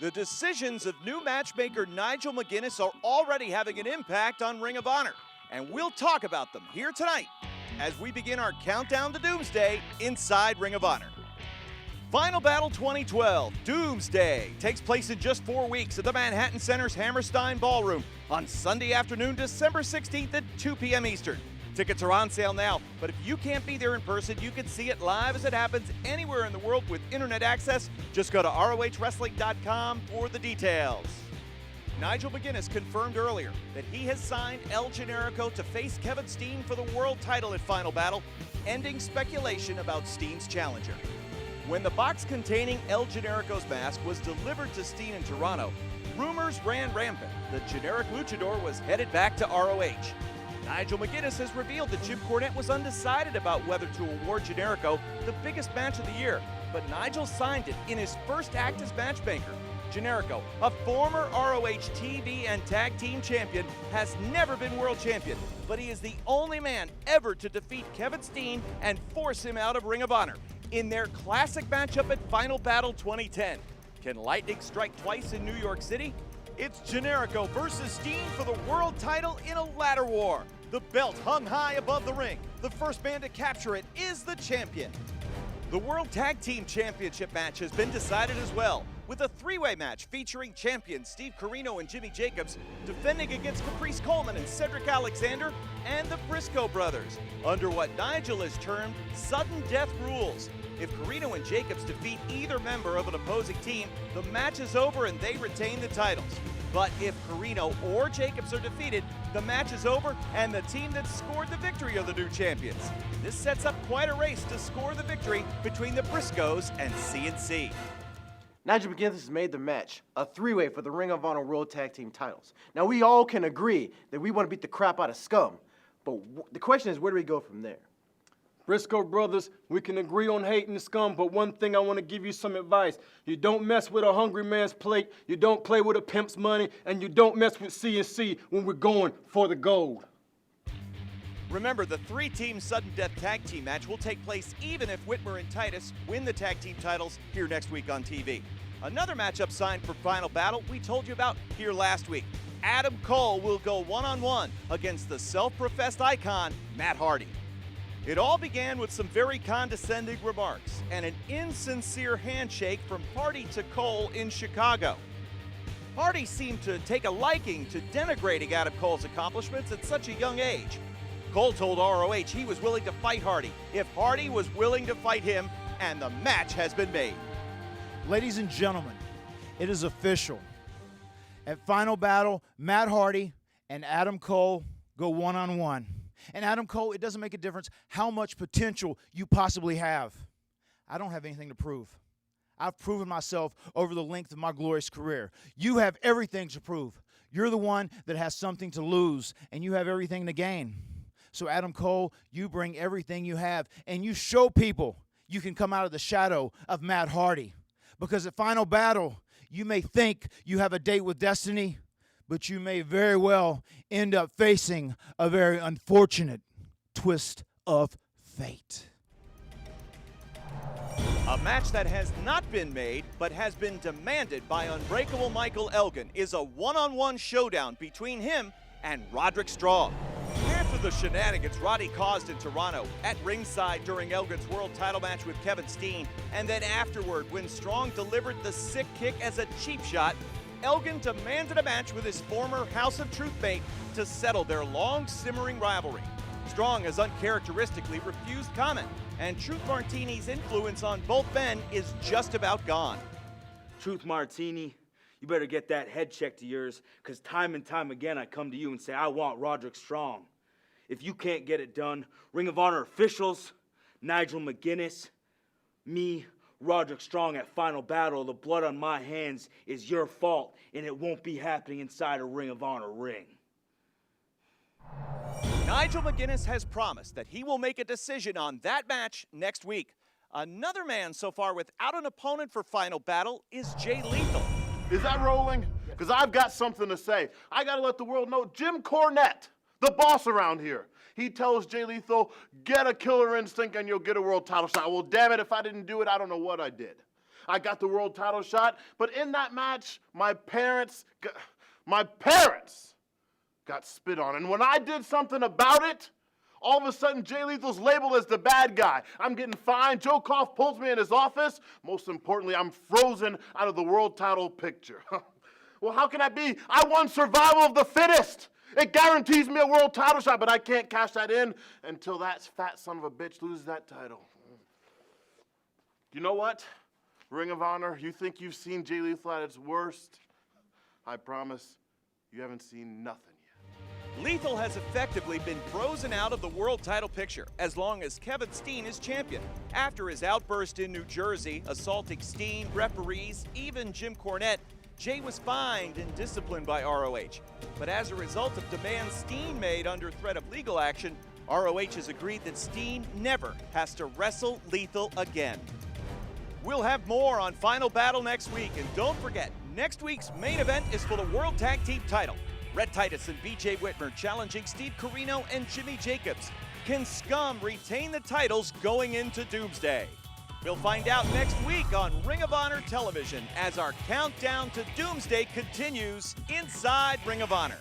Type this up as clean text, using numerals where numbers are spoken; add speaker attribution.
Speaker 1: The decisions of new matchmaker Nigel McGuinness are already having an impact on Ring of Honor, and we'll talk about them here tonight as we begin our countdown to Doomsday inside Ring of Honor. Final Battle 2012, Doomsday, takes place in just 4 weeks at the Manhattan Center's Hammerstein Ballroom on Sunday afternoon, December 16th at 2 p.m. Eastern. Tickets are on sale now, but if you can't be there in person, you can see it live as it happens anywhere in the world with internet access. Just go to ROHWrestling.com for the details. Nigel McGuinness confirmed earlier that he has signed El Generico to face Kevin Steen for the world title at Final Battle, ending speculation about Steen's challenger. When the box containing El Generico's mask was delivered to Steen in Toronto, rumors ran rampant. The generic luchador was headed back to ROH. Nigel McGuinness has revealed that Jim Cornette was undecided about whether to award Generico the biggest match of the year, but Nigel signed it in his first act as matchmaker. Generico, a former ROH TV and tag team champion, has never been world champion, but he is the only man ever to defeat Kevin Steen and force him out of Ring of Honor in their classic matchup at Final Battle 2010. Can lightning strike twice in New York City? It's Generico versus Steen for the world title in a ladder war. The belt hung high above the ring. The first man to capture it is the champion. The World Tag Team Championship match has been decided as well, with a three-way match featuring champions Steve Corino and Jimmy Jacobs defending against Caprice Coleman and Cedric Alexander and the Briscoe brothers, under what Nigel has termed sudden death rules. If Corino and Jacobs defeat either member of an opposing team, the match is over and they retain the titles. But if Corino or Jacobs are defeated, the match is over and the team that scored the victory are the new champions. This sets up quite a race to score the victory between the Briscoes and CNC.
Speaker 2: Nigel McGuinness has made the match a three-way for the Ring of Honor World Tag Team titles. Now, we all can agree that we want to beat the crap out of Scum, but the question is, where do we go from there?
Speaker 3: Briscoe brothers, we can agree on hating the Scum, but one thing I want to give you some advice. You don't mess with a hungry man's plate, you don't play with a pimp's money, and you don't mess with CNC when we're going for the gold.
Speaker 1: Remember, the three-team sudden death tag team match will take place even if Whitmer and Titus win the tag team titles here next week on TV. Another matchup signed for Final Battle we told you about here last week. Adam Cole will go one-on-one against the self-professed icon, Matt Hardy. It all began with some very condescending remarks and an insincere handshake from Hardy to Cole in Chicago. Hardy seemed to take a liking to denigrating Adam Cole's accomplishments at such a young age. Cole told ROH he was willing to fight Hardy if Hardy was willing to fight him, and the match has been made.
Speaker 4: Ladies and gentlemen, it is official. At Final Battle, Matt Hardy and Adam Cole go one-on-one. And Adam Cole, it doesn't make a difference how much potential you possibly have. I don't have anything to prove. I've proven myself over the length of my glorious career. You have everything to prove. You're the one that has something to lose, and you have everything to gain. So Adam Cole, you bring everything you have, and you show people you can come out of the shadow of Matt Hardy. Because at Final Battle, you may think you have a date with destiny, but you may very well end up facing a very unfortunate twist of fate.
Speaker 1: A match that has not been made, but has been demanded by Unbreakable Michael Elgin, is a one-on-one showdown between him and Roderick Strong. After the shenanigans Roddy caused in Toronto, at ringside during Elgin's world title match with Kevin Steen, and then afterward when Strong delivered the sick kick as a cheap shot, Elgin demanded a match with his former House of Truth mate to settle their long-simmering rivalry. Strong has uncharacteristically refused comment, and Truth Martini's influence on both men is just about gone.
Speaker 5: Truth Martini, you better get that head checked of yours, because time and time again I come to you and say, I want Roderick Strong. If you can't get it done, Ring of Honor officials, Nigel McGuinness, me, Roderick Strong at Final Battle, the blood on my hands is your fault, and it won't be happening inside a Ring of Honor ring.
Speaker 1: Nigel McGuinness has promised that he will make a decision on that match next week. Another man so far without an opponent for Final Battle is Jay Lethal.
Speaker 6: Is that rolling? Because I've got something to say. I got to let the world know Jim Cornette, the boss around here, he tells Jay Lethal, get a killer instinct and you'll get a world title shot. Well, damn it, if I didn't do it, I don't know what I did. I got the world title shot, but in that match, my parents got spit on. And when I did something about it, all of a sudden, Jay Lethal's labeled as the bad guy. I'm getting fined. Joe Koff pulls me in his office. Most importantly, I'm frozen out of the world title picture. Well, how can that be? I won survival of the fittest. It guarantees me a world title shot, but I can't cash that in until that fat son of a bitch loses that title. You know what? Ring of Honor, you think you've seen Jay Lethal at its worst? I promise you haven't seen nothing yet.
Speaker 1: Lethal has effectively been frozen out of the world title picture as long as Kevin Steen is champion. After his outburst in New Jersey, assaulting Steen, referees, even Jim Cornette, Jay was fined and disciplined by ROH. But as a result of demands Steen made under threat of legal action, ROH has agreed that Steen never has to wrestle Lethal again. We'll have more on Final Battle next week, and don't forget, next week's main event is for the World Tag Team title. Red Titus and BJ Whitmer challenging Steve Corino and Jimmy Jacobs. Can Scum retain the titles going into Doomsday? We'll find out next week on Ring of Honor Television as our countdown to Doomsday continues inside Ring of Honor.